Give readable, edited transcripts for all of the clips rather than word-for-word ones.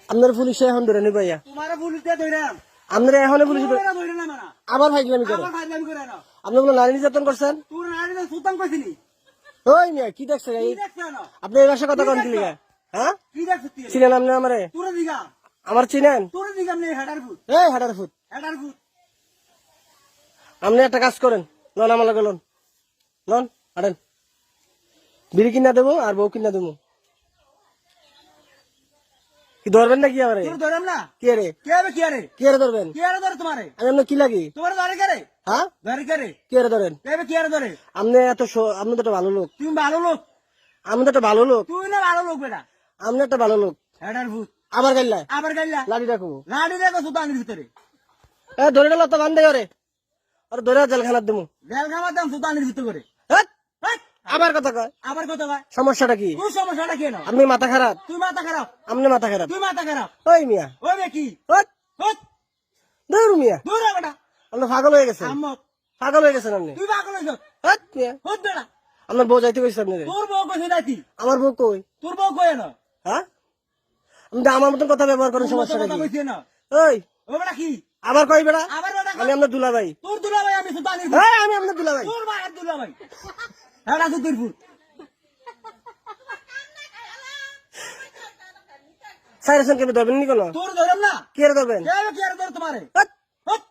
আপনার পুলিশে এখন ধরে নি ভাইয়া তোমার পুলিশে ধইরাম আপনারা এখন পুলিশ ধইরা না মানা আবার ফাইজলামি করে আবার ফাইজলামি করে না আপনি বলে নারী নির্যাতন করছেন তোর নারী না সুতান কইছিলি ওই মিয়া কি দেখছেন কি দেখছ না আপনি এই ভাষা কথা কোন কি লিগা হ্যাঁ কি দেখছ তুই চিনেন আপনি আমারে তোর দিগা আমার চিনেন তোর দিগা নে হেডার ফুট এই হাডার ফুট আপনি একটা কাজ করেন লন আমার লগে লন লন হাঁটেন বিড়ি কিনা দেবো আর বউ কিনা দেবো কি ধরবেন নাকি আমারে তোর ধরম না কে রে কে হবে কি আরে কে রে ধরবেন কি আরে ধরে তোমারে আমি আপনার কি লাগি তোমার ধরে কে রে হ্যাঁ ধরে কে রে কে রে ধরেন কে হবে কি আরে ধরে আপনি এত আপনি তো একটা ভালো লোক তুমি ভালো লোক আমি তো একটা ভালো লোক তুই না ভালো লোক বেটা আপনি একটা ভালো লোক হেডার ফুট আবার গাইলা আবার গাইলা লাঠি রাখবো লাড়ি দেখো সুতানের ভিতরে ধরে গেল তো বান্ধে ওরে আর ধরে জেলখানার দেবো জেল খাবার দাম সুতানের ভিতরে করে হেৎ, হেৎ, আবার কথা কয় আবার কত ভাই সমস্যাটা কি তোর সমস্যাটা কেন আপনি মাথা খারাপ তুই মাথা খারাপ আপনি মাথা খারাপ তুই মাথা খারাপ ওই মিয়া ওই বে কি হেৎ, হট ধুর মিয়া দূর রে বেটা আপনি পাগল হয়ে গেছেন আম্মক পাগল হয়ে গেছেন আপনি তুই পাগল হইছ হেৎ, মিয়া হট বেটা আপনার বউ যাইতে কইছে আপনি তোর বউ কইছে যাইতি আমার বউ কই তোর বউ কই না হ্যাঁ আপনি আমার মতন কথা ব্যবহার করেন সমস্যাটা কথা কি কইছে না ওই ও বেটা কি আবার কই বেড়া আবার বেটা আমি আপনার দুলাভাই তোর দুলা ভাই আমি সুতানের এই আমি আপনার দুলাভাই তোর মায়ের দুলা ভাই হেডা সুতির ফুট সাইরেশন কেন ধরবেন নি কোন তোর ধরম না কে রে ধরবেন কে হবে কি আরে ধর তোমারে হেৎ, হট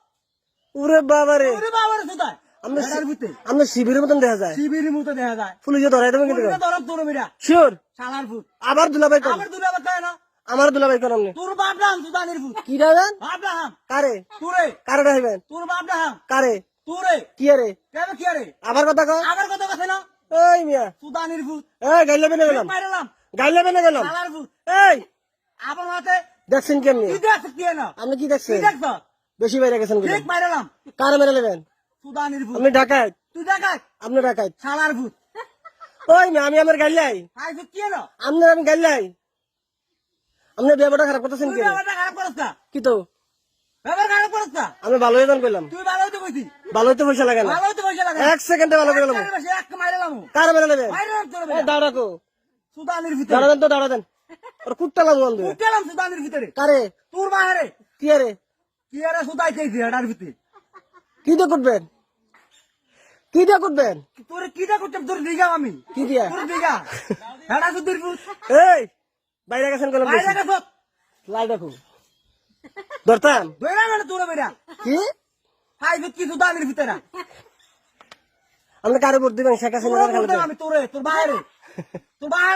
ওরে বাবা রে ওরে বাবার সুতায় আমরা হেডার ভিতরে আমরা শিবিরের মতন দেখা যায় শিবিরের মতো দেখা যায় পুলিশে ধরাই দেবেন কিন্তু তোর ধরম তোর বেটা শিওর শালার ফুট আবার দুলাভাই কোন আবার দুলা বাতা না আমার দুলাভাই কোন আপনি তোর বাপ নাম সুতানের ফুট কি দাদান বাপ নাম কারে তোরে কারে ডাইবেন তোর বাপ নাম কারে তোরে কি রে কে হবে কি আরে আবার কথা কয় আবার কত কথা না ওই মিয়া সুতানের ফুট এই গাইলে বেনে গেলাম মাইরালাম গাইলে বেনে গেলাম শালার ফুট এই আবার মাতে দেখছেন কেমনি কি দেখছ কি না আপনি কি কি দেখছেন দেখছ বেশি বাইরে গেছেন ঠিক মাইরালাম কারে মেরে নেবেন সুতানের ফুট আপনি ডাকাত তুই দেখাই আপনি ডাকাত শালার ফুট ওই মিয়া আমি আমার গাইলাই আই ফুট কি না আপনার আমি গাইলাই আপনি ব্যবহারটা খারাপ করতেছেন তুই কেন ব্যাপারটা খারাপ করছ না কি তো ব্যাপার খারাপ করছ না আমি ভালো হয়ে কইলাম তুই ভালো হইতে কইছি ভালো হইতে পয়সা লাগে না ভালো হইতে পয়সা লাগে এক সেকেন্ডে ভালো করে গেলাম এক মাইরালাম কারে মেরে নেবেন মাইরালাম তোর এই দাঁড়া রাখো সুতানের ভিতরে দাঁড়া দেন তো দাঁড়া দেন ওর কুট্টালাম বন্ধু উঠলাম সুতানের ভিতরে কারে তোর মাহারে কি রে কি আরে সুতাইছে হেডার ভিতরে কি দিয়ে করবেন কি দিয়ে করবেন তোর কিটা করতে তোর দিগা আমি কি দিয়া তোর দিগা হেডা সুতির ফুট এই বাইরে গেছেন কোন বাইরে গেছ লাই দেখো ধরতাম দইরা না তোর বেরা কি হাই ফুট কি সুতানের ভিতরে আপনি কারে ভোট দিবেন শেখ হাসিনা আমি তোরে তোর বাইরে তোর বাইরে